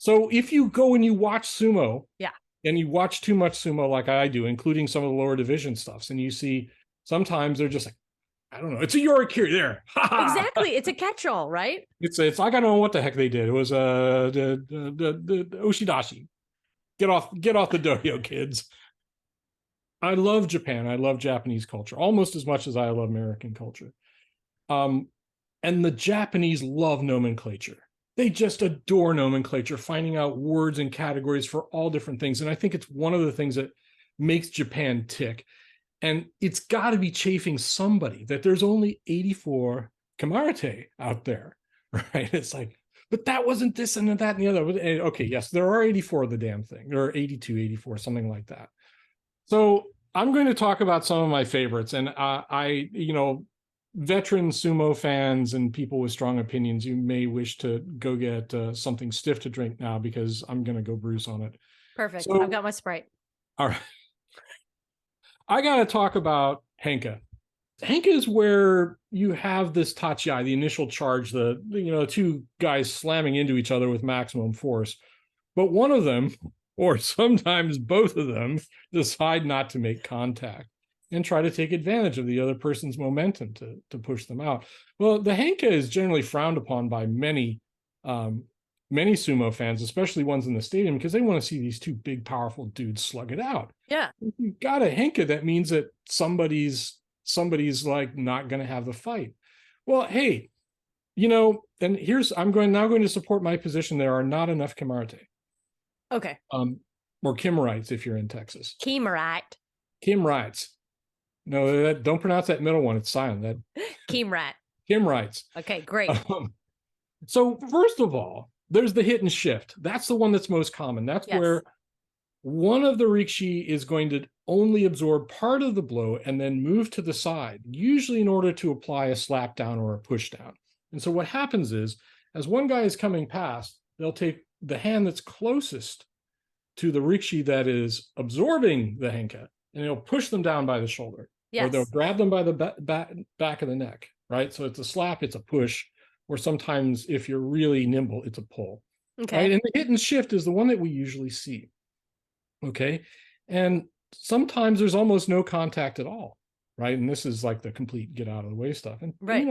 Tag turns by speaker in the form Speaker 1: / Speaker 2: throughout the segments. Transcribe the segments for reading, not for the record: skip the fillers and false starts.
Speaker 1: So if you go and you watch sumo,
Speaker 2: Yeah.
Speaker 1: and you watch too much sumo like I do, including some of the lower division stuffs, and you see sometimes they're just like, I don't know, it's a Yorikiri there.
Speaker 2: Exactly. It's a catch-all, right?
Speaker 1: It's like, I don't know what the heck they did. It was the Oshidashi. Get off the dohyo, kids. I love Japan. I love Japanese culture almost as much as I love American culture. And the Japanese love nomenclature. They just adore nomenclature, finding out words and categories for all different things. And I think it's one of the things that makes Japan tick. And it's got to be chafing somebody that there's only 84 kimarite out there, right? It's like, but that wasn't this and that and the other. Okay, yes, there are 84 of the damn thing. There are 82, 84, something like that. So I'm going to talk about some of my favorites. And veteran sumo fans and people with strong opinions, you may wish to go get something stiff to drink now, because I'm going to go Bruce on it.
Speaker 2: Perfect. So, I've got my Sprite.
Speaker 1: All right. I got to talk about Henka. Henka is where you have this Tachiai, the initial charge, the two guys slamming into each other with maximum force. But one of them, or sometimes both of them, decide not to make contact and try to take advantage of the other person's momentum to push them out. Well, the Henka is generally frowned upon by many sumo fans, especially ones in the stadium, because they want to see these two big, powerful dudes slug it out.
Speaker 2: Yeah.
Speaker 1: If you've got a Henka, that means that somebody's like not going to have the fight. Well, hey, and I'm now going to support my position. There are not enough kimarite.
Speaker 2: Okay.
Speaker 1: Or kimarites if you're in Texas.
Speaker 2: Kimarite.
Speaker 1: Kimrites. No, don't pronounce that middle one. It's silent.
Speaker 2: Kimrite.
Speaker 1: Kimrites.
Speaker 2: Okay, great.
Speaker 1: So first of all, there's the hit and shift. That's the one that's most common. That's where one of the rikishi is going to only absorb part of the blow and then move to the side, usually in order to apply a slap down or a push down. And so what happens is, as one guy is coming past, they'll take the hand that's closest to the rikishi that is absorbing the henka, and they'll push them down by the shoulder. Yes. Or they'll grab them by the back of the neck, right? So it's a slap, it's a push, or sometimes if you're really nimble, it's a pull. Okay. Right? And the hit and shift is the one that we usually see. Okay. And sometimes there's almost no contact at all, right? And this is like the complete get out of the way stuff. And
Speaker 2: right.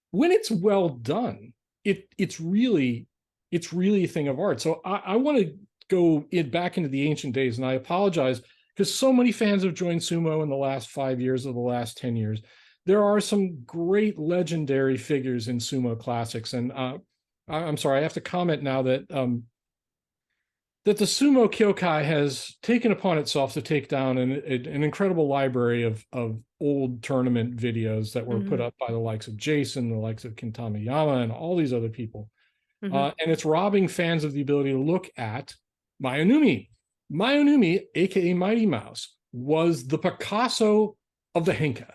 Speaker 1: When it's well done, it's really a thing of art. So I want to go back into the ancient days, and I apologize because so many fans have joined sumo in the last 5 years or the last 10 years. There are some great legendary figures in sumo classics, and I'm sorry, I have to comment now that that the Sumo Kyokai has taken upon itself to take down an incredible library of old tournament videos that were put up by the likes of Jason, the likes of Kintamayama, and all these other people. And it's robbing fans of the ability to look at Mayonumi. Mayonumi, aka Mighty Mouse, was the Picasso of the Henka.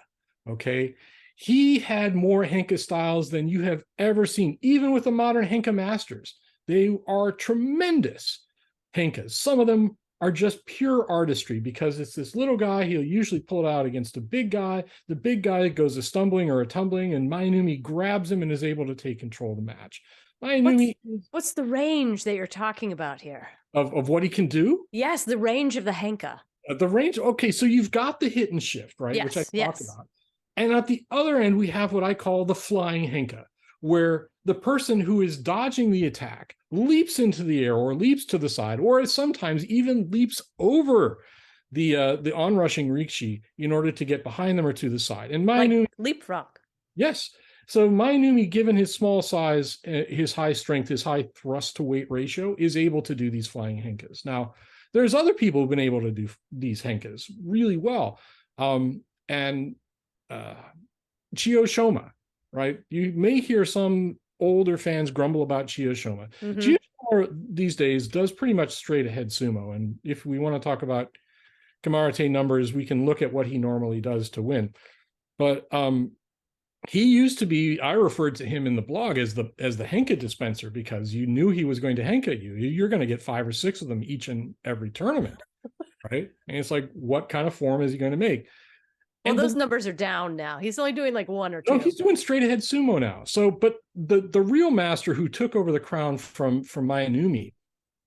Speaker 1: Okay, he had more Henka styles than you have ever seen, even with the modern Henka masters. They are tremendous Henkas. Some of them are just pure artistry because it's this little guy. He'll usually pull it out against a big guy. The big guy goes a stumbling or a tumbling, and Mayonumi grabs him and is able to take control of the match. Mayonumi,
Speaker 2: what's the range that you're talking about here?
Speaker 1: Of what he can do?
Speaker 2: Yes, the range of the Henka.
Speaker 1: The range. Okay, so you've got the hit and shift, right?
Speaker 2: Yes,
Speaker 1: which I talked about. And at the other end, we have what I call the flying Henka, where the person who is dodging the attack leaps into the air or leaps to the side, or sometimes even leaps over the onrushing rikishi in order to get behind them or to the side. And Mayonumi,
Speaker 2: like leapfrog.
Speaker 1: Yes. So Mayonumi, given his small size, his high strength, his high thrust to weight ratio, is able to do these flying Henkas. Now, there's other people who've been able to do these Henkas really well. And Chiyo Shoma, right? You may hear some older fans grumble about Chiyo Shoma. Chiyo Shoma these days does pretty much straight ahead sumo. And if we want to talk about kimarite numbers, we can look at what he normally does to win. But he used to be, I referred to him in the blog as the Henka dispenser, because you knew he was going to Henka you. You're going to get 5 or 6 of them each and every tournament, right? And it's like, what kind of form is he going to make?
Speaker 2: Well, and those numbers are down now. He's only doing like 1 or 2.
Speaker 1: No, he's doing straight ahead sumo now. So, but the real master who took over the crown from Mayonumi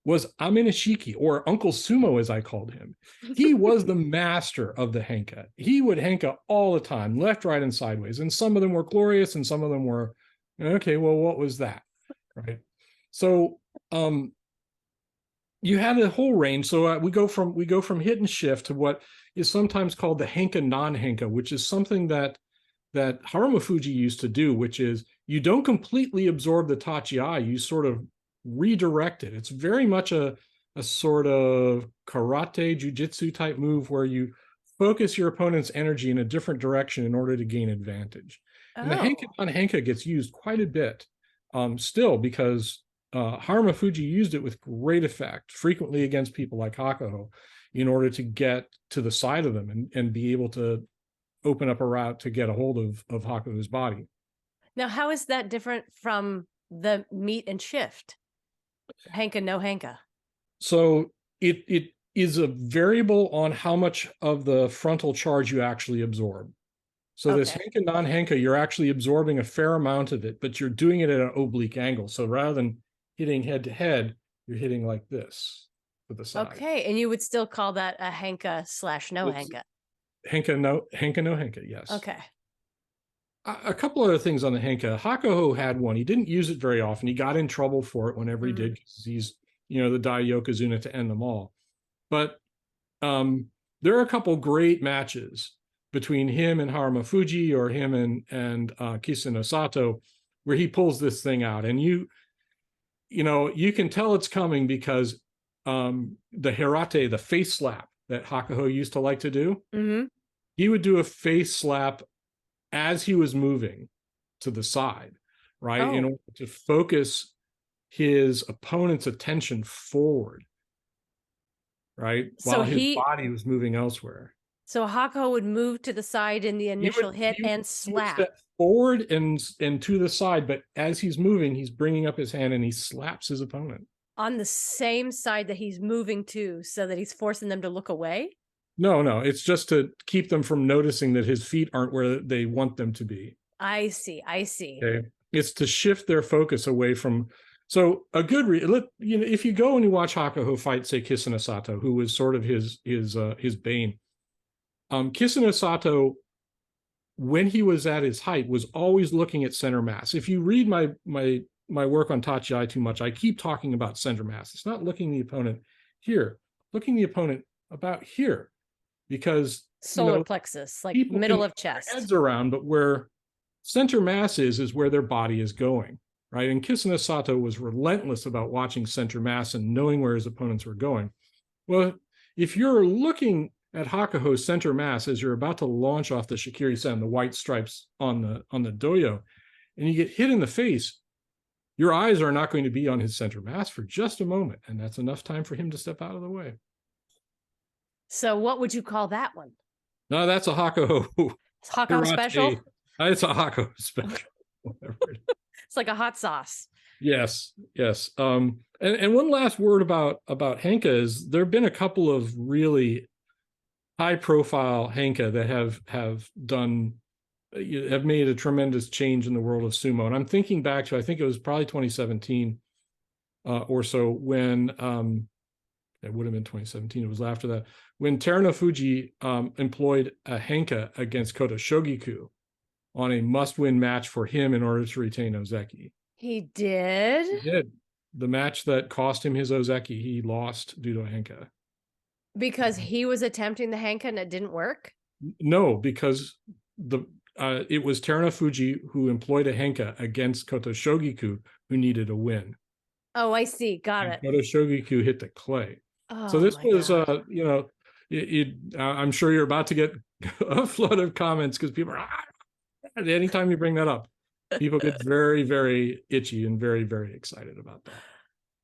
Speaker 1: was Aminashiki, or Uncle Sumo, as I called him. He was the master of the henka. He would henka all the time, left, right, and sideways. And some of them were glorious, and some of them were, okay, well, what was that? Right. So you had a whole range. So we go from hit and shift to what is sometimes called the henka non-henka, which is something that Harumafuji used to do, which is you don't completely absorb the tachiai, you sort of redirect it. It's very much a sort of karate, jujitsu type move where you focus your opponent's energy in a different direction in order to gain advantage. And the henka non-henka gets used quite a bit still, because Harumafuji used it with great effect, frequently against people like Hakuho, in order to get to the side of them and be able to open up a route to get a hold of Hakuho's body.
Speaker 2: Now, how is that different from the meet and shift? Henka, no henka.
Speaker 1: So it is a variable on how much of the frontal charge you actually absorb. So this henka non-henka, you're actually absorbing a fair amount of it, but you're doing it at an oblique angle. So rather than hitting head to head, you're hitting like this to the side.
Speaker 2: Okay, and you would still call that a henka / no henka.
Speaker 1: Henka no henka, yes.
Speaker 2: Okay.
Speaker 1: A couple other things on the henka. Hakuho had one. He didn't use it very often. He got in trouble for it whenever he did, because he's, the Dai Yokozuna to end them all. But there are a couple great matches between him and Harumafuji, or him and Kisenosato, where he pulls this thing out. And you can tell it's coming because the hirate, the face slap that Hakuho used to like to do, he would do a face slap as he was moving to the side, right? In order to focus his opponent's attention forward, right? While his body was moving elsewhere.
Speaker 2: So Hakuho would move to the side in the initial hit and slap.
Speaker 1: Step forward and to the side, but as he's moving, he's bringing up his hand and he slaps his opponent.
Speaker 2: On the same side that he's moving to, so that he's forcing them to look away?
Speaker 1: No, it's just to keep them from noticing that his feet aren't where they want them to be.
Speaker 2: I see.
Speaker 1: Okay. It's to shift their focus away from. So a good if you go and you watch Hakuho fight, say, Kisenosato, who was sort of his bane. Kisenosato, when he was at his height, was always looking at center mass. If you read my work on Tachiai too much, I keep talking about center mass. It's not looking the opponent here, looking the opponent about here, because
Speaker 2: solar plexus, like middle of chest,
Speaker 1: heads around, but where center mass is where their body is going, right? And Kisenosato was relentless about watching center mass and knowing where his opponents were going. Well, if you're looking at Hakuho's center mass as you're about to launch off the Shikiri-sen, the white stripes on the doyo, and you get hit in the face, your eyes are not going to be on his center mass for just a moment, and that's enough time for him to step out of the way.
Speaker 2: So what would you call that one?
Speaker 1: No, that's a Hakuho.
Speaker 2: It's Hakuho special?
Speaker 1: It's a Hakuho special.
Speaker 2: It's like a hot sauce.
Speaker 1: Yes. And one last word about henka is there have been a couple of really high-profile henka that have made a tremendous change in the world of sumo. And I'm thinking back to, I think it was probably 2017 or so, when it would have been 2017. It was after that, when Terunofuji employed a henka against Kota Shogiku on a must-win match for him in order to retain Ozeki.
Speaker 2: He did?
Speaker 1: He did. The match that cost him his Ozeki, he lost due to a henka.
Speaker 2: Because he was attempting the henka and it didn't work?
Speaker 1: No, because it was Terunofuji who employed a henka against Kota Shogiku, who needed a win.
Speaker 2: Oh, I see. Got it.
Speaker 1: Kota Shogiku hit the clay.
Speaker 2: Oh,
Speaker 1: so this was, I'm sure you're about to get a flood of comments because people are, anytime you bring that up, people get very, very itchy and very, very excited about that.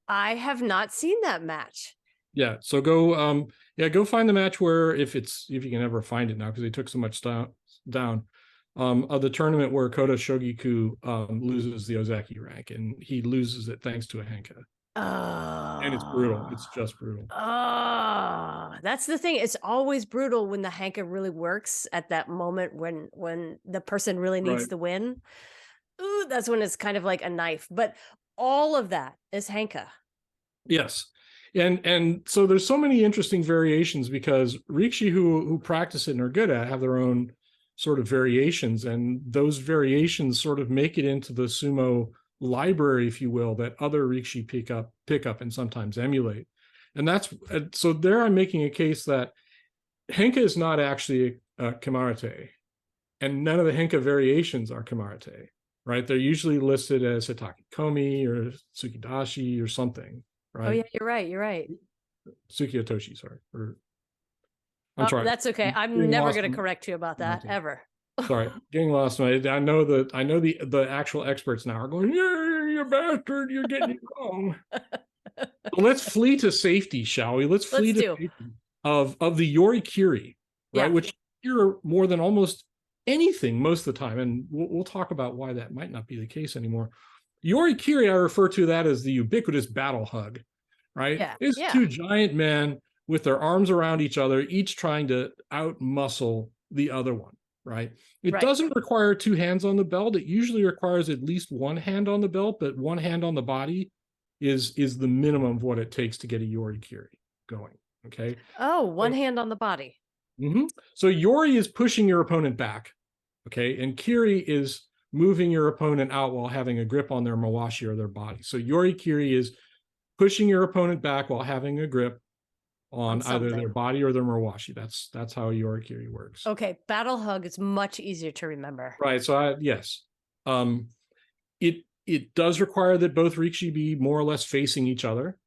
Speaker 2: I have not seen that match.
Speaker 1: Yeah. So go find the match where, if you can ever find it now, because they took so much down, of the tournament where Kota Shogiku loses the Ozeki rank, and he loses it thanks to a henka.
Speaker 2: Oh.
Speaker 1: And it's brutal. It's just brutal.
Speaker 2: Oh, that's the thing. It's always brutal when the henka really works at that moment when the person really needs the win. Ooh, that's when it's kind of like a knife. But all of that is henka.
Speaker 1: Yes. And so there's so many interesting variations because Rikishi who practice it and are good at it have their own sort of variations, and those variations sort of make it into the sumo library, if you will, that other Rikishi pick up and sometimes emulate. And that's so there I'm making a case that Henka is not actually a kimarite, and none of the Henka variations are kimarite, right? They're usually listed as Hitaki Komi or Tsukidashi or something, right?
Speaker 2: Oh yeah, you're right. You're right.
Speaker 1: Tsukiyotoshi, sorry. Or
Speaker 2: I'm sorry. That's okay. I'm never going to correct you about that ever.
Speaker 1: Sorry, getting lost. I know the actual experts now are going, yeah, you bastard, you're getting it wrong. Well, let's flee to safety, shall we? Let's flee to safety of the Yorikiri, right? Which hear more than almost anything most of the time, and we'll talk about why that might not be the case anymore. Yorikiri, I refer to that as the ubiquitous battle hug, right? It's two giant men with their arms around each other, each trying to out-muscle the other one, right? It doesn't require two hands on the belt. It usually requires at least one hand on the belt, but one hand on the body is the minimum of what it takes to get a Yorikiri going, okay?
Speaker 2: Oh, one hand on the body.
Speaker 1: Mm-hmm. So Yori is pushing your opponent back, okay? And Kiri is moving your opponent out while having a grip on their mawashi or their body. So Yorikiri is pushing your opponent back while having a grip on either their body or their mawashi. That's how Yorikiri works.
Speaker 2: Okay, battle hug is much easier to remember.
Speaker 1: Right. So yes, it does require that both Rikishi be more or less facing each other,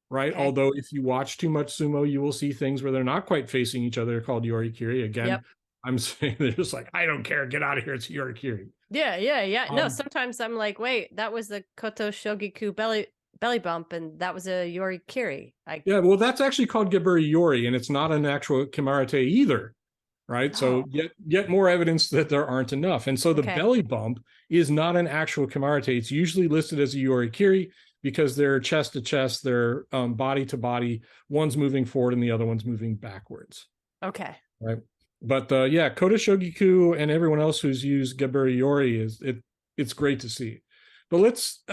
Speaker 1: right? Okay. Although if you watch too much sumo, you will see things where they're not quite facing each other called Yorikiri. Again, I'm saying they're just like, I don't care, get out of here, it's Yorikiri.
Speaker 2: Yeah. No, sometimes I'm like, wait, that was the Koto Shogiku belly bump, and that was a Yorikiri. Yeah,
Speaker 1: well, that's actually called Geburi Yori, and it's not an actual kimarite either, right? So yet more evidence that there aren't enough. And so the belly bump is not an actual kimarite. It's usually listed as a Yorikiri because they're chest to chest, they're body to body. One's moving forward and the other one's moving backwards.
Speaker 2: Okay.
Speaker 1: Right. But Koto Shogiku and everyone else who's used Geburi Yori it's great to see. But let's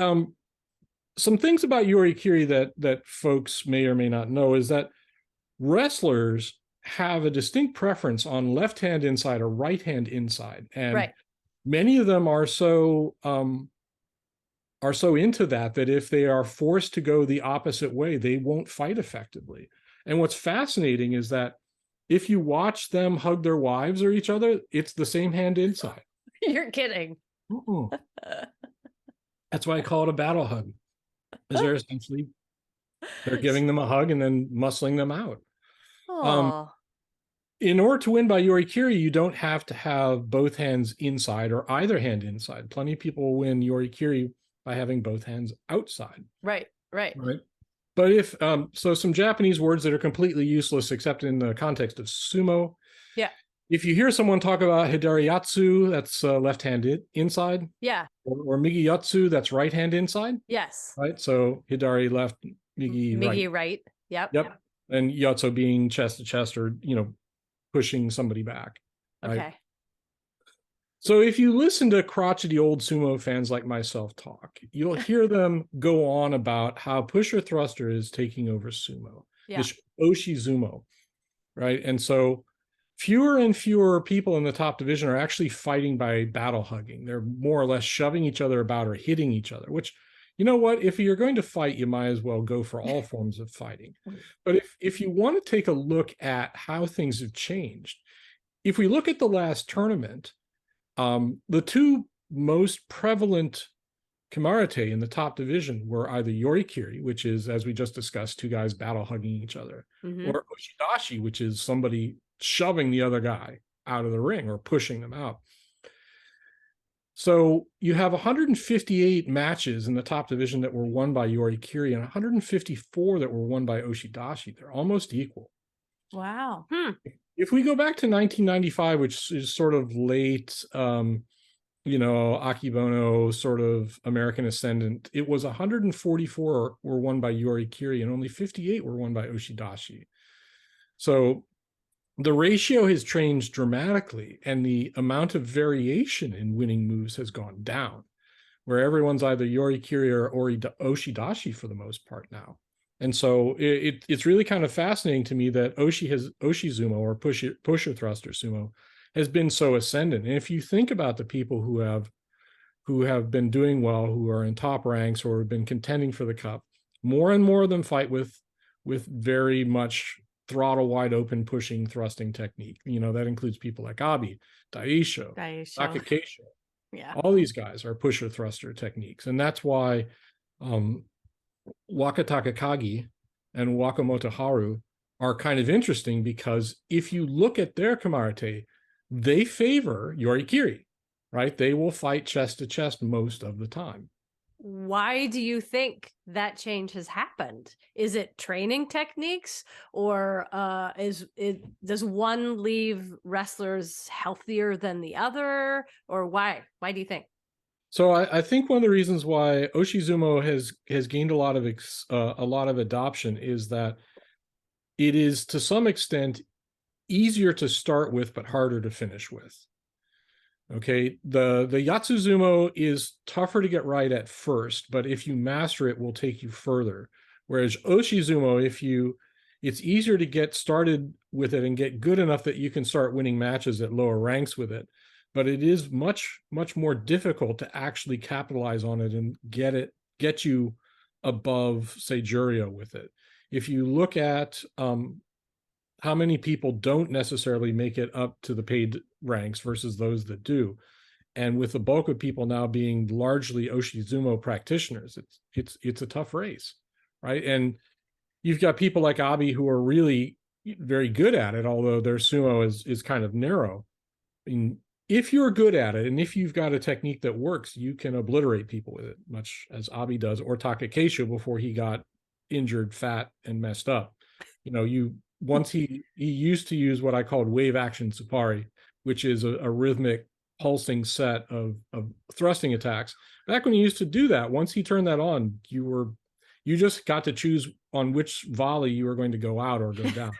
Speaker 1: some things about Yorikiri that folks may or may not know is that wrestlers have a distinct preference on left hand inside or right hand inside, and many of them are so into that if they are forced to go the opposite way, they won't fight effectively. And what's fascinating is that if you watch them hug their wives or each other, it's the same hand inside.
Speaker 2: You're kidding.
Speaker 1: That's why I call it a battle hug. Is they're essentially they're giving them a hug and then muscling them out. In order to win by Yorikiri, you don't have to have both hands inside or either hand inside. Plenty of people win Yorikiri by having both hands outside.
Speaker 2: Right.
Speaker 1: But if so, some Japanese words that are completely useless except in the context of sumo.
Speaker 2: Yeah.
Speaker 1: If you hear someone talk about Hidariyatsu, that's left hand inside.
Speaker 2: Yeah.
Speaker 1: Or Migiyatsu, that's right hand inside.
Speaker 2: Yes.
Speaker 1: Right. So Hidari left, Migi
Speaker 2: right. Yep.
Speaker 1: And Yatsu being chest to chest or, pushing somebody back. Right?
Speaker 2: Okay.
Speaker 1: So if you listen to crotchety old sumo fans like myself talk, you'll hear them go on about how pusher thruster is taking over sumo. This Oshi Zumo, right? And so fewer and fewer people in the top division are actually fighting by battle hugging. They're more or less shoving each other about or hitting each other, which, you know what, if you're going to fight, you might as well go for all forms of fighting. But if you want to take a look at how things have changed, if we look at the last tournament, the two most prevalent kimarite in the top division were either Yorikiri, which is, as we just discussed, two guys battle hugging each other, or Oshidashi, which is somebody shoving the other guy out of the ring or pushing them out. So you have 158 matches in the top division that were won by Yorikiri and 154 that were won by Oshidashi. They're almost equal.
Speaker 2: Wow.
Speaker 1: If we go back to 1995, which is sort of late, Akibono, sort of American Ascendant, it was 144 were won by Yorikiri and only 58 were won by Oshidashi. So the ratio has changed dramatically, and the amount of variation in winning moves has gone down, where everyone's either Yorikiri or Oshidashi for the most part now. And so it's really kind of fascinating to me that Oshi Sumo, or pusher thruster sumo, has been so ascendant. And if you think about the people who have been doing well, who are in top ranks or have been contending for the cup, more and more of them fight with very much throttle wide open pushing thrusting technique. That includes people like Abi, Daisho, Takakeisho.
Speaker 2: Yeah.
Speaker 1: All these guys are pusher thruster techniques. And that's why Wakataka Kagi and Wakamoto Haru are kind of interesting, because if you look at their kimarite, they favor Yorikiri, right? They will fight chest to chest most of the time.
Speaker 2: Why do you think that change has happened? Is it training techniques, or does one leave wrestlers healthier than the other, or why? Why do you think?
Speaker 1: So I think one of the reasons why Oshizumo has gained a lot of adoption is that it is to some extent easier to start with, but harder to finish with. Okay, the Yatsuzumo is tougher to get right at first, but if you master it, will take you further. Whereas Oshizumo, it's easier to get started with it and get good enough that you can start winning matches at lower ranks with it. But it is much, much more difficult to actually capitalize on it and get you above, say, Juryo with it. If you look at how many people don't necessarily make it up to the paid ranks versus those that do, and with the bulk of people now being largely Oshizumo practitioners, it's a tough race, right? And you've got people like Abi who are really very good at it, although their sumo is kind of narrow. I mean, if you're good at it, and if you've got a technique that works, you can obliterate people with it, much as Abi does, or Takakeisho before he got injured, fat, and messed up. Once he used to use what I called wave action tsupari, which is a rhythmic pulsing set of thrusting attacks. Back when he used to do that, once he turned that on, you just got to choose on which volley you were going to go out or go down.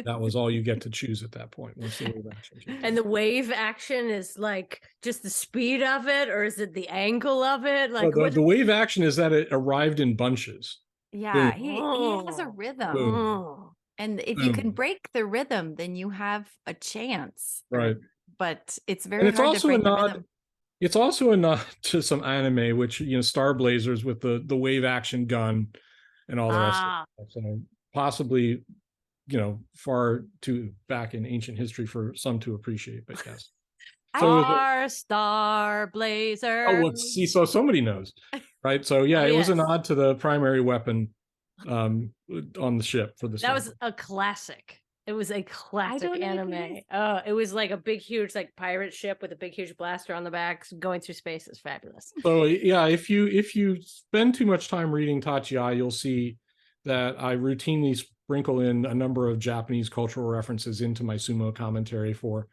Speaker 1: That was all you get to choose at that point. Once the wave action changed.
Speaker 2: And the wave action is like just the speed of it, or is it the angle of it? Like
Speaker 1: the wave action is that it arrived in bunches.
Speaker 3: Yeah, he has a rhythm.
Speaker 2: Oh.
Speaker 3: And if you can break the rhythm, then you have a chance.
Speaker 1: Right.
Speaker 3: But it's very hard to break the rhythm.
Speaker 1: It's also a nod to some anime, which, Star Blazers with the wave action gun and all the rest of it. So possibly, far too back in ancient history for some to appreciate, but yes.
Speaker 2: Our Star Blazer.
Speaker 1: Oh, well, see, so somebody knows, right? So yeah, it was a nod to the primary weapon on the ship for the. That
Speaker 2: was a classic. It was a classic anime. Oh, it was like a big, huge, like pirate ship with a big, huge blaster on the back going through space. It's fabulous.
Speaker 1: So yeah, if you spend too much time reading Tachiai, you'll see that I routinely sprinkle in a number of Japanese cultural references into my sumo commentary for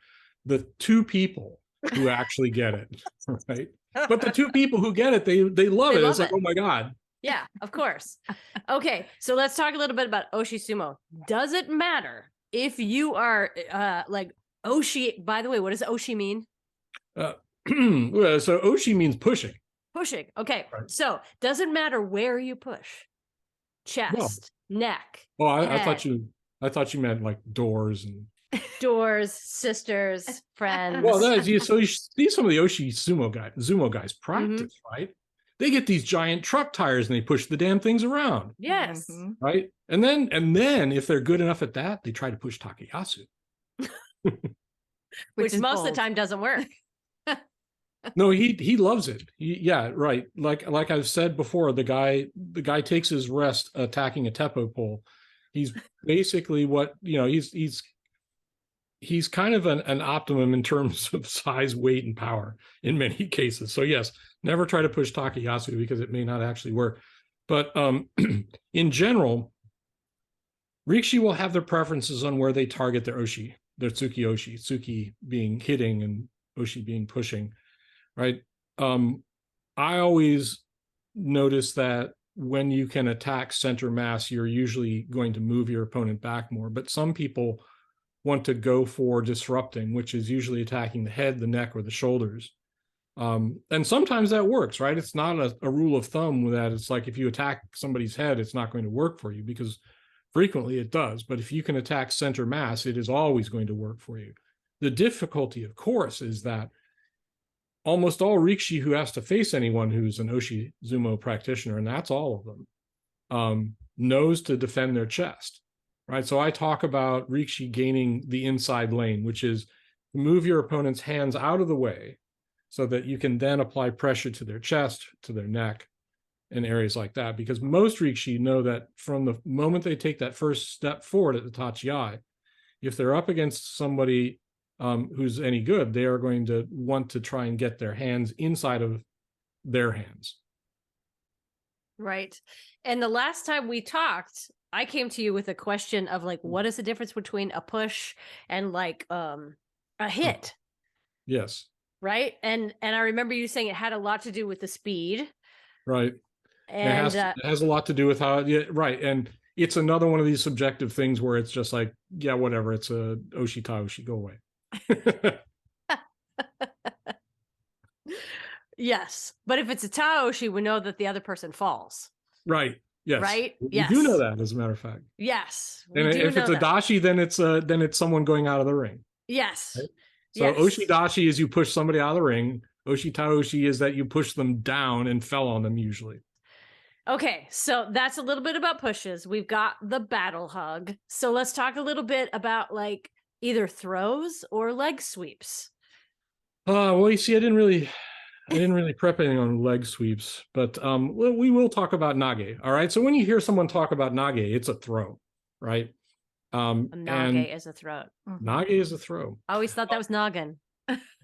Speaker 1: the two people who actually get it, right? But the two people who get it, they love it. It's like, oh my God.
Speaker 2: Yeah, of course. Okay, so let's talk a little bit about Oshi Sumo. Does it matter if you are like Oshi? By the way, what does Oshi mean?
Speaker 1: So Oshi means pushing.
Speaker 2: Pushing. Okay, right. So does it matter where you push? Chest, neck.
Speaker 1: Oh, I thought you meant like doors and.
Speaker 2: Doors, sisters, friends.
Speaker 1: Well, so you see some of the Oshi Zumo guys practice, right? They get these giant truck tires and they push the damn things around.
Speaker 2: Yes.
Speaker 1: Right? And then if they're good enough at that, they try to push Takayasu.
Speaker 2: Which most of the time doesn't work.
Speaker 1: No, he loves it. Yeah, right. Like I've said before, the guy takes his rest attacking a teppo pole. He's basically he's kind of an optimum in terms of size, weight, and power in many cases. So yes, never try to push Takayasu because it may not actually work. But in general, Rikishi will have their preferences on where they target their Oshi, their Tsuki Oshi, Tsuki being hitting and Oshi being pushing, right? I always notice that when you can attack center mass, you're usually going to move your opponent back more. But some people want to go for disrupting, which is usually attacking the head, the neck, or the shoulders. And sometimes that works, right? It's not a rule of thumb that it's like if you attack somebody's head, it's not going to work for you, because frequently it does. But if you can attack center mass, it is always going to work for you. The difficulty, of course, is that almost all Rikishi who has to face anyone who's an Oshi Zumo practitioner, and that's all of them, knows to defend their chest, right? So I talk about Rikishi gaining the inside lane, which is move your opponent's hands out of the way so that you can then apply pressure to their chest, to their neck, and areas like that. Because most Rikishi know that from the moment they take that first step forward at the Tachiai, if they're up against somebody who's any good, they are going to want to try and get their hands inside of their hands.
Speaker 2: Right. And the last time we talked, I came to you with a question of like, what is the difference between a push and like a hit?
Speaker 1: Yes.
Speaker 2: Right. And I remember you saying it had a lot to do with the speed.
Speaker 1: Right.
Speaker 2: And
Speaker 1: it has a lot to do with how, yeah, right. And it's another one of these subjective things where it's just like, yeah, whatever. It's a Oshi Taoshi, go away.
Speaker 2: yes. But if it's a Taoshi, we know that the other person falls.
Speaker 1: Right. Yes.
Speaker 2: Right.
Speaker 1: We
Speaker 2: Yes.
Speaker 1: do know that, as a matter of fact.
Speaker 2: Yes.
Speaker 1: And if it's a dashi, then it's someone going out of the ring.
Speaker 2: Yes.
Speaker 1: Right? So
Speaker 2: yes.
Speaker 1: Oshidashi is you push somebody out of the ring. Oshi Taoshi is that you push them down and fell on them usually.
Speaker 2: Okay, so that's a little bit about pushes. We've got the battle hug. So let's talk a little bit about like either throws or leg sweeps.
Speaker 1: Well, you see, I didn't really prep anything on leg sweeps, but we will talk about Nage. All right. So when you hear someone talk about Nage, it's a throw, right?
Speaker 2: Nage is a throw.
Speaker 1: Nage is a throw.
Speaker 2: I always thought that was noggin.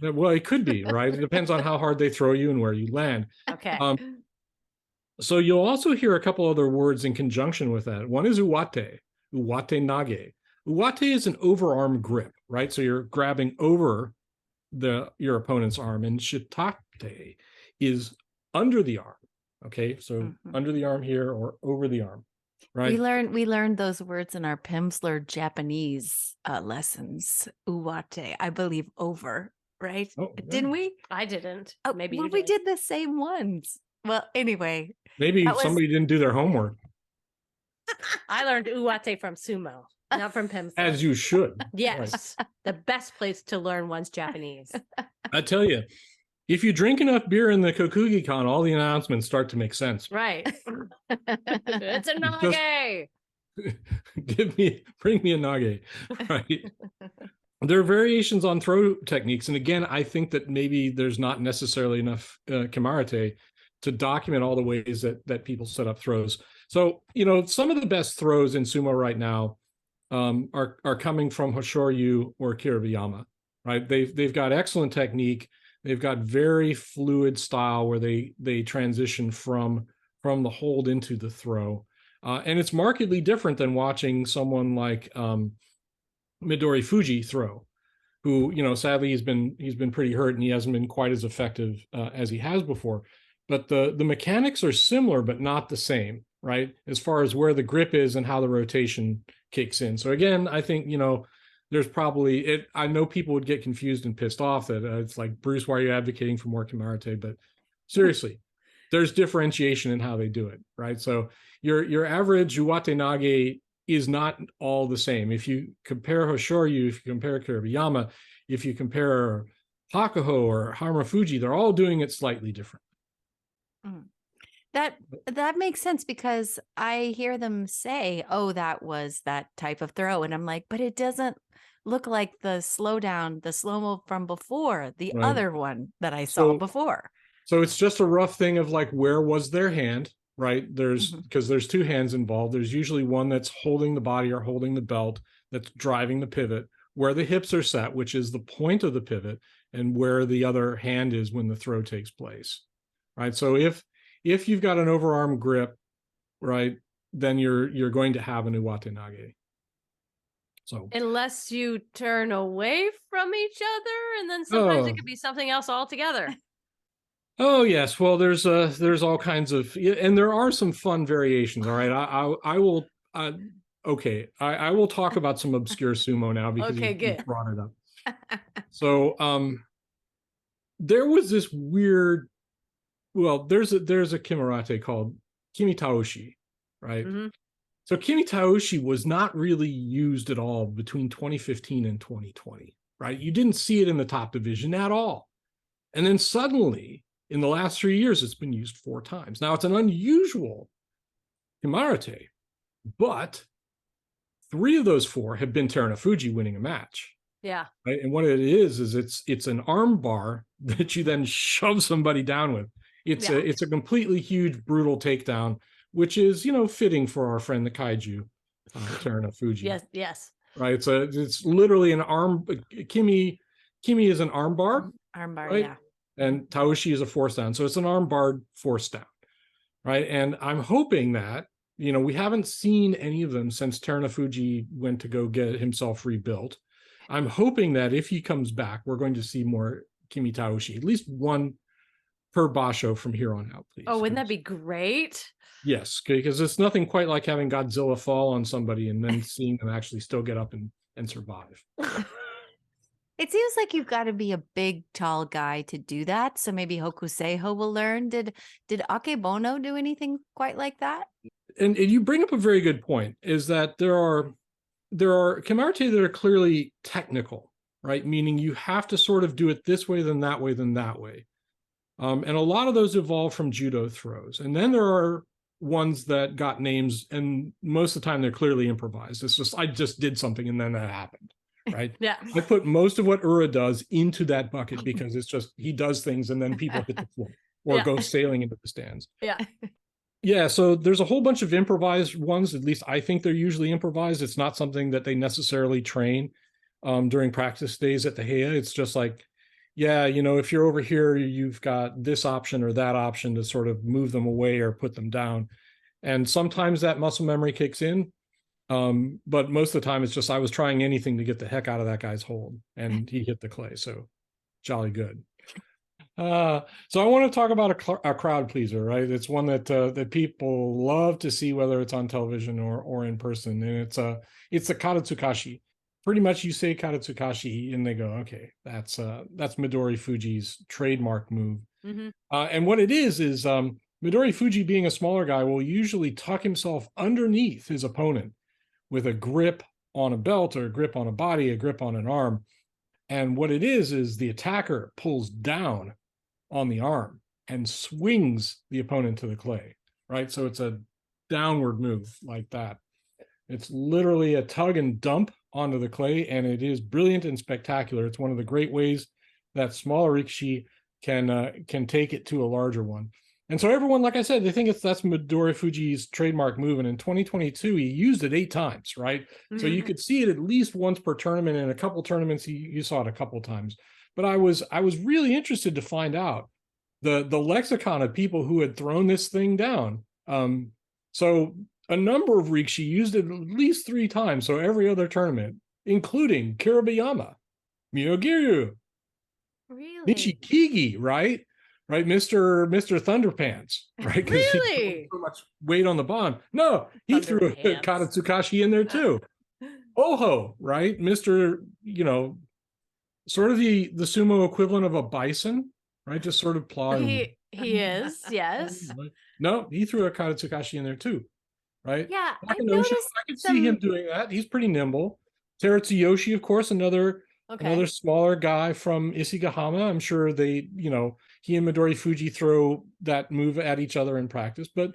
Speaker 1: Well, it could be, right? It depends on how hard they throw you and where you land.
Speaker 2: Okay.
Speaker 1: So you'll also hear a couple other words in conjunction with that. One is uwate nage. Uwate is an overarm grip, right? So you're grabbing over your opponent's arm, and shitate is under the arm. Okay, so under the arm here or over the arm, right?
Speaker 3: We learned those words in our Pimsleur Japanese lessons. Uwate, I believe, over, right?
Speaker 1: Oh, yeah.
Speaker 3: Didn't we?
Speaker 2: I didn't.
Speaker 3: Oh,
Speaker 2: maybe
Speaker 3: well,
Speaker 2: you
Speaker 3: we
Speaker 2: did.
Speaker 3: did the same ones. Well, anyway.
Speaker 1: Maybe somebody didn't do their homework.
Speaker 2: I learned uwate from Sumo, not from Pimsleur.
Speaker 1: As you should.
Speaker 2: Yes. Right. The best place to learn one's Japanese.
Speaker 1: I tell you, if you drink enough beer in the Kokugi-kan, all the announcements start to make sense.
Speaker 2: Right. It's a nage.
Speaker 1: Bring me a nage. Right. There are variations on throw techniques. And again, I think that maybe there's not necessarily enough kimarite to document all the ways that people set up throws. So, some of the best throws in sumo right now are coming from Hoshoryu or Kiribayama, right? They've got excellent technique. They've got very fluid style where they transition from the hold into the throw. And it's markedly different than watching someone like Midori Fuji throw, who, sadly he's been pretty hurt and he hasn't been quite as effective as he has before. But the mechanics are similar, but not the same, right? As far as where the grip is and how the rotation kicks in. So again, I think, there's probably I know people would get confused and pissed off that it's like, Bruce, why are you advocating for more kimarite? But seriously, there's differentiation in how they do it, right? So your average uwate nage is not all the same. If you compare Hoshoryu, if you compare Kiribayama, if you compare Hakuho or Hamafuji, they're all doing it slightly different.
Speaker 3: That makes sense, because I hear them say, oh, that was that type of throw. And I'm like, but it doesn't look like the slow-mo from before, the other one that I saw before. So
Speaker 1: it's just a rough thing of like, where was their hand, right? Because there's two hands involved. There's usually one that's holding the body or holding the belt, that's driving the pivot, where the hips are set, which is the point of the pivot, and where the other hand is when the throw takes place, right? So if you've got an overarm grip, right, then you're going to have an uwate nage. So
Speaker 2: unless you turn away from each other, and then sometimes it could be something else altogether.
Speaker 1: Oh yes, well there's all kinds of, and there are some fun variations. All right, I will I will talk about some obscure sumo now because you brought it up. So there was this weird, well, there's a kimarite called kimitaoshi, right?
Speaker 2: Mm-hmm.
Speaker 1: So kimitaoshi was not really used at all between 2015 and 2020, right? You didn't see it in the top division at all. And then suddenly, in the last 3 years, it's been used 4 times. Now, it's an unusual kimarite, but 3 of those 4 have been Terunofuji winning a match.
Speaker 2: Yeah.
Speaker 1: Right? And what it is it's an arm bar that you then shove somebody down with. It's a completely huge, brutal takedown, which is, fitting for our friend the kaiju, Terunofuji.
Speaker 2: Yes.
Speaker 1: Right. It's literally an arm. Kimi is an arm bar.
Speaker 3: Armbar,
Speaker 1: right?
Speaker 3: yeah.
Speaker 1: And Taoshi is a force down. So it's an arm barred force down. Right. And I'm hoping that, we haven't seen any of them since Terunofuji went to go get himself rebuilt. I'm hoping that if he comes back, we're going to see more Kimi Taoshi, at least one per basho from here on out, please.
Speaker 2: Oh, wouldn't that be great?
Speaker 1: Yes, because it's nothing quite like having Godzilla fall on somebody and then seeing them actually still get up and survive.
Speaker 3: It seems like you've got to be a big, tall guy to do that. So maybe Hokuseiho will learn. Did Akebono do anything quite like that?
Speaker 1: And you bring up a very good point, is that there are kimarite that are clearly technical, right? Meaning you have to sort of do it this way, then that way, then that way. And a lot of those evolve from judo throws. And then there are ones that got names, and most of the time they're clearly improvised. It's just, I just did something and then that happened, right?
Speaker 2: Yeah.
Speaker 1: I put most of what Ura does into that bucket because it's just, he does things and then people hit the floor or go sailing into the stands.
Speaker 2: Yeah.
Speaker 1: Yeah, so there's a whole bunch of improvised ones. At least I think they're usually improvised. It's not something that they necessarily train during practice days at the Heia. It's just like, yeah, if you're over here, you've got this option or that option to sort of move them away or put them down. And sometimes that muscle memory kicks in. But most of the time, it's just I was trying anything to get the heck out of that guy's hold, and he hit the clay. So jolly good. So I want to talk about a crowd pleaser, right? It's one that people love to see, whether it's on television or in person, and it's the Katasukashi. Pretty much, you say Katasukashi, and they go, okay, that's Midori Fuji's trademark move.
Speaker 2: Mm-hmm.
Speaker 1: And what it is Midori Fuji, being a smaller guy, will usually tuck himself underneath his opponent with a grip on a belt or a grip on a body, a grip on an arm. And what it is the attacker pulls down on the arm and swings the opponent to the clay, right? So it's a downward move like that. It's literally a tug and dump onto the clay, and it is brilliant and spectacular. It's one of the great ways that smaller rikishi can take it to a larger one. And so everyone, like I said, they think that's Midori Fuji's trademark move. And in 2022, he used it 8 times, right? Mm-hmm. So you could see it at least once per tournament. In a couple tournaments, you saw it a couple times. But I was really interested to find out the lexicon of people who had thrown this thing down. So a number of rikishi used it at least 3 times. So every other tournament, including Kirabayama, Miyogiryu,
Speaker 2: really?
Speaker 1: Nichikigi, right? Right, Mr. Thunderpants, right? Because
Speaker 2: really?
Speaker 1: he put so much weight on the bond. No, he threw a Katasukashi in there too. Oho, right? Mr. Sort of the sumo equivalent of a bison, right? Just sort of plowing.
Speaker 2: He is, yes.
Speaker 1: No, he threw a Katasukashi in there too, right?
Speaker 2: Yeah,
Speaker 1: I could see him doing that. He's pretty nimble. Terunofuji, of course, another smaller guy from Isegahama. I'm sure they, he and Midori Fuji throw that move at each other in practice. But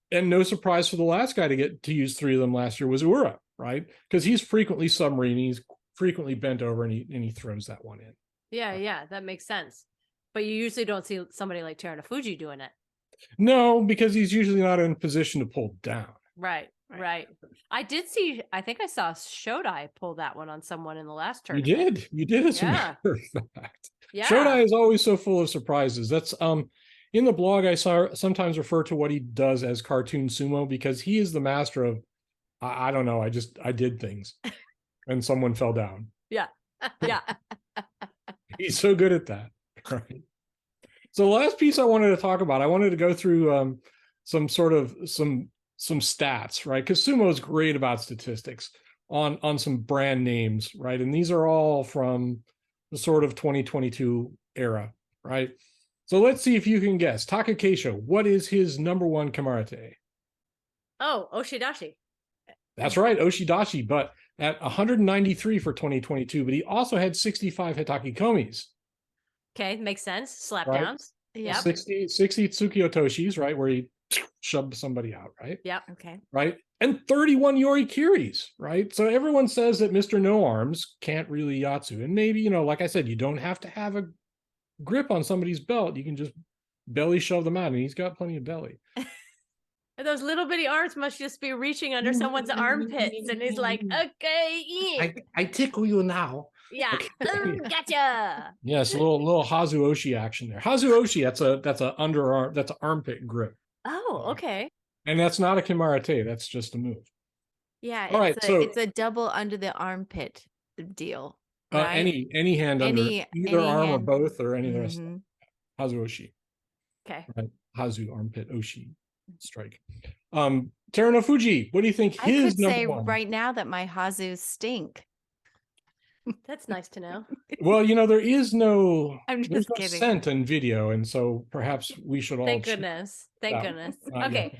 Speaker 1: and no surprise for the last guy to get to use 3 of them last year was Ura, right? Because he's frequently submarine, he's frequently bent over, and he throws that one in.
Speaker 2: Yeah, that makes sense. But you usually don't see somebody like Terunofuji doing it.
Speaker 1: No, because he's usually not in position to pull down.
Speaker 2: Right. I think I saw Shodai pull that one on someone in the last tournament.
Speaker 1: You did as a matter of fact. Yeah. Shodai is always so full of surprises. That's in the blog I sometimes refer to what he does as cartoon sumo, because he is the master of I don't know, I did things and someone fell down.
Speaker 2: Yeah.
Speaker 1: He's so good at that. Right. So the last piece I wanted to talk about, I wanted to go through some stats, right? Because sumo is great about statistics on some brand names, right? And these are all from the sort of 2022 era. right? So let's see if you can guess. Takakeisho, what is his number one kimarite?
Speaker 2: Oh, Oshidashi.
Speaker 1: That's right, Oshidashi, but at 193 for 2022, but he also had 65 hitaki komis.
Speaker 2: Okay, makes sense. Slap
Speaker 1: Right.
Speaker 2: downs.
Speaker 3: Yeah.
Speaker 2: Yep.
Speaker 1: 60 Tsuki Otoshis, right, where he shoved somebody out, right?
Speaker 2: Yep.
Speaker 3: Okay.
Speaker 1: Right, and 31 Yorikiris, right? So everyone says that Mr. No Arms can't really yatsu, and maybe, like I said, you don't have to have a grip on somebody's belt. You can just belly shove them out, and he's got plenty of belly.
Speaker 2: And those little bitty arms must just be reaching under someone's armpits, and he's like, "Okay,
Speaker 1: I tickle you now."
Speaker 2: yeah,
Speaker 1: Okay.
Speaker 2: gotcha."
Speaker 1: Yes, a little Hazu Oshi action there. Hazu Oshi, that's a underarm, that's an armpit grip,
Speaker 2: Oh, okay.
Speaker 1: and that's not a kimarite. That's just a move.
Speaker 3: Yeah.
Speaker 1: All right, so
Speaker 3: it's a double under the armpit deal. Right?
Speaker 1: any hand under either arm
Speaker 3: hand.
Speaker 1: or both or any of the rest.
Speaker 3: Mhm.
Speaker 1: Hazu Oshi,
Speaker 2: Okay.
Speaker 1: right? Hazu armpit Oshi strike. Terunofuji, what do you think
Speaker 3: I
Speaker 1: his
Speaker 3: could
Speaker 1: number
Speaker 3: say
Speaker 1: one?
Speaker 3: right now that my Hazus stink.
Speaker 2: That's nice to know.
Speaker 1: Well, there is no
Speaker 3: I'm
Speaker 1: there's
Speaker 3: just
Speaker 1: no
Speaker 3: kidding.
Speaker 1: scent in video, and so perhaps we should all
Speaker 2: Thank
Speaker 1: check
Speaker 2: goodness. Thank
Speaker 1: that.
Speaker 2: goodness.
Speaker 1: Yeah.
Speaker 2: Okay.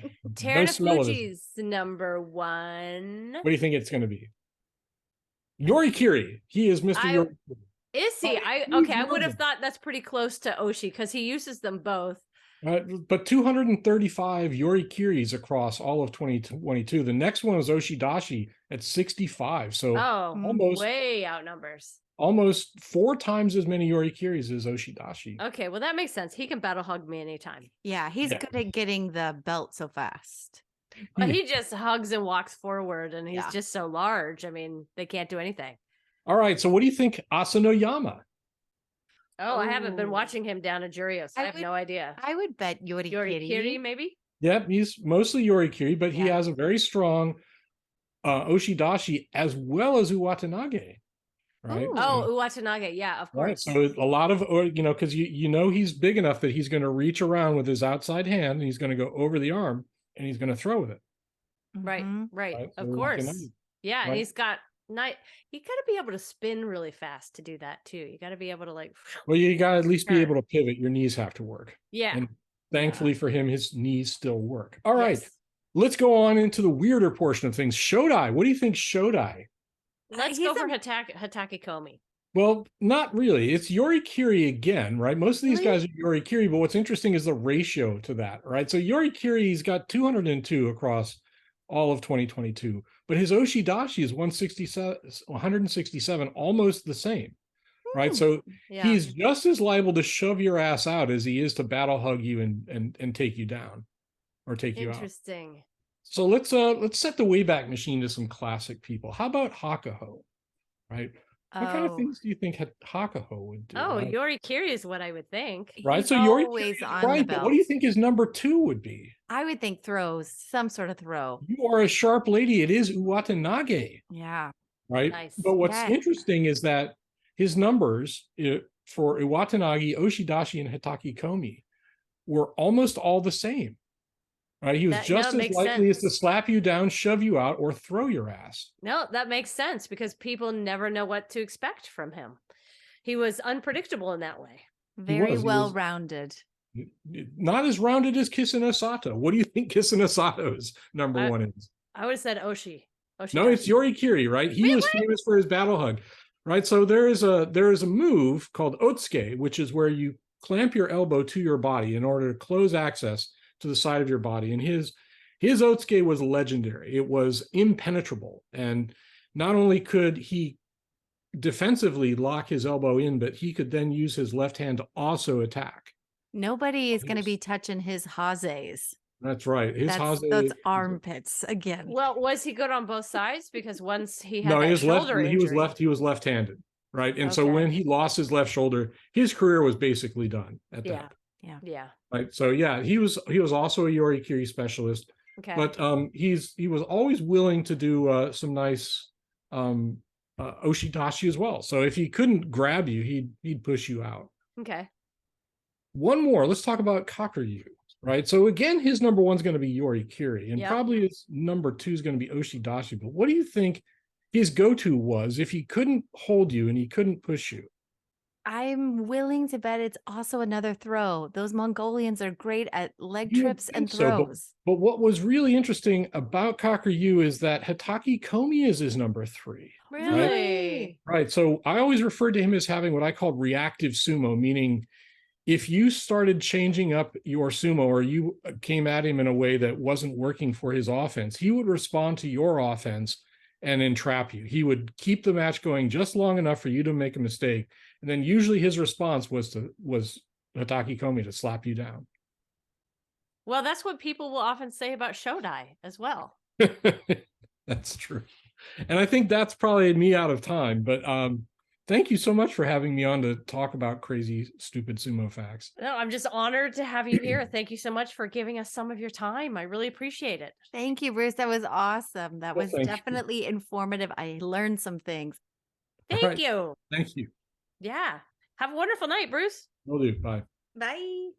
Speaker 1: No smell of it.
Speaker 2: Terunofuji's number one.
Speaker 1: What do you think it's going to be? Yorikiri. He is Mr. Yorikiri.
Speaker 2: Is he?
Speaker 1: Oh,
Speaker 2: I
Speaker 1: huge
Speaker 2: would have
Speaker 1: version.
Speaker 2: thought that's pretty close to Oshi because he uses them both.
Speaker 1: But 235 Yorikiris across all of 2022. The next one is Oshidashi at 65. So
Speaker 2: Oh, way outnumbers.
Speaker 1: almost 4 times as many Yorikiris as Oshidashi.
Speaker 2: Okay, well that makes sense. He can battle hug me anytime.
Speaker 3: Yeah, he's good at getting the belt so fast.
Speaker 2: But he just hugs and walks forward, and he's
Speaker 3: Yeah.
Speaker 2: just so large. I mean, they can't do anything.
Speaker 1: All right. So what do you think Asanoyama?
Speaker 2: Oh, I haven't been
Speaker 3: Oh.
Speaker 2: watching him down at Jurios. I have no idea.
Speaker 3: I would bet
Speaker 2: Yorikiri,
Speaker 3: Yorikiri.
Speaker 2: maybe?
Speaker 1: Yep, he's mostly Yorikiri, but he
Speaker 3: Yeah.
Speaker 1: has a very strong Oshidashi as well as Uwatanage. Right.
Speaker 3: Ooh.
Speaker 2: Oh, Uwatanage. Yeah, of
Speaker 1: Right.
Speaker 2: course.
Speaker 1: So a lot of, because he's big enough that he's going to reach around with his outside hand and he's going to go over the arm and he's going to throw with it.
Speaker 2: Right,
Speaker 3: Mhm.
Speaker 2: right.
Speaker 1: Right,
Speaker 2: Of
Speaker 1: so
Speaker 2: course.
Speaker 1: Uwatanage,
Speaker 2: Yeah, and
Speaker 1: right?
Speaker 2: he's got you got to be able to spin really fast to do that too. You got to be able to
Speaker 1: Well, you got to at least be
Speaker 2: Sure.
Speaker 1: able to pivot. Your knees have to work.
Speaker 2: Yeah.
Speaker 1: And thankfully for him, his knees still work. All right.
Speaker 2: Yes.
Speaker 1: Let's go on into the weirder portion of things. Shodai. What do you think, Shodai?
Speaker 2: Let's
Speaker 3: He's
Speaker 2: go for
Speaker 3: a-
Speaker 2: Hatake Komi.
Speaker 1: Well, not really. It's Yorikiri again, right? Most of these guys are Yorikiri, but what's interesting is the ratio to that, right? So Yorikiri's got 202 across all of 2022, but his Oshidashi is 167, almost the same, right? So
Speaker 2: Yeah.
Speaker 1: he's just as liable to shove your ass out as he is to battle hug you and take you down or take you out.
Speaker 2: Interesting.
Speaker 1: So let's set the Wayback Machine to some classic people. How about Hakuho, right? What kind of
Speaker 3: Oh.
Speaker 1: things do you think Hakuho would do?
Speaker 2: Oh,
Speaker 1: right?
Speaker 2: Yorikiri is what I would think.
Speaker 1: Right,
Speaker 3: He's
Speaker 1: so Yorikiri
Speaker 3: always
Speaker 1: is
Speaker 3: on the
Speaker 1: right, but what do you
Speaker 3: belt.
Speaker 1: think his number 2 would be?
Speaker 3: I would think throws, some sort of throw.
Speaker 1: You are a sharp lady. It is Uwatanage,
Speaker 3: Yeah.
Speaker 1: right?
Speaker 2: Nice.
Speaker 1: But what's
Speaker 3: Yeah.
Speaker 1: interesting is that his numbers for Uwatanage, Oshidashi, and Hitaki Komi were almost all the same. Right? He was
Speaker 2: That
Speaker 1: just as
Speaker 2: makes
Speaker 1: likely as to
Speaker 2: sense.
Speaker 1: slap you down, shove you out, or throw your ass.
Speaker 2: No, that makes sense because people never know what to expect from him. He was unpredictable in that way.
Speaker 3: Very
Speaker 1: was. He
Speaker 3: well
Speaker 1: was-
Speaker 3: rounded.
Speaker 1: Not as rounded as Kisenosato. What do you think Kisenosato's number 1 is?
Speaker 2: I would have said Oshi.
Speaker 1: No, it's Yorikiri, right? He was famous for his battle hug, right? So there is a move called Otsuke, which is where you clamp your elbow to your body in order to close access to the side of your body. And his Otsuke was legendary. It was impenetrable. And not only could he defensively lock his elbow in, but he could then use his left hand to also attack.
Speaker 3: Nobody is going to
Speaker 1: Yes.
Speaker 3: be touching his hazes.
Speaker 1: That's right. His
Speaker 3: That's
Speaker 1: Haze-
Speaker 3: armpits again.
Speaker 2: Well, was he good on both sides? Because once he had
Speaker 1: No,
Speaker 2: that
Speaker 1: he was
Speaker 2: shoulder injury.
Speaker 1: he was left-handed, right? And so
Speaker 2: Okay.
Speaker 1: when he lost his left shoulder, his career was basically done at
Speaker 2: Yeah.
Speaker 1: that.
Speaker 2: Yeah.
Speaker 1: Right. So yeah, he was also a Yorikiri specialist,
Speaker 2: Okay.
Speaker 1: but he was always willing to do some nice Oshidashi as well. So if he couldn't grab you, he'd push you out.
Speaker 2: Okay.
Speaker 1: One more. Let's talk about Kakuryu. Right. So again, his number 1 is going to be Yorikiri, and
Speaker 2: Yep.
Speaker 1: probably his number 2 is going to be Oshidashi. But what do you think his go-to was if he couldn't hold you and he couldn't push you?
Speaker 3: I'm willing to bet it's also another throw. Those Mongolians are great at leg
Speaker 1: You would
Speaker 3: trips
Speaker 1: think
Speaker 3: and
Speaker 1: so,
Speaker 3: throws.
Speaker 1: but what was really interesting about Kakuryu is that Hataki Komi is his number 3.
Speaker 2: Really?
Speaker 1: Right. So I always referred to him as having what I call reactive sumo, meaning if you started changing up your sumo or you came at him in a way that wasn't working for his offense, he would respond to your offense and entrap you. He would keep the match going just long enough for you to make a mistake. And then usually his response was Hataki Komi to slap you down.
Speaker 2: Well, that's what people will often say about Shodai as well.
Speaker 1: That's true. And I think that's probably me out of time, but thank you so much for having me on to talk about crazy, stupid sumo facts.
Speaker 2: No, I'm just honored to have you here. Thank you so much for giving us some of your time. I really appreciate it.
Speaker 3: Thank you, Bruce. That was awesome. That
Speaker 1: Well,
Speaker 3: was
Speaker 1: thank you.
Speaker 3: definitely informative. I learned some things.
Speaker 2: Thank
Speaker 1: right.
Speaker 2: you.
Speaker 1: Thank you.
Speaker 2: Yeah. Have a wonderful night, Bruce.
Speaker 1: Will do. Bye.
Speaker 3: Bye.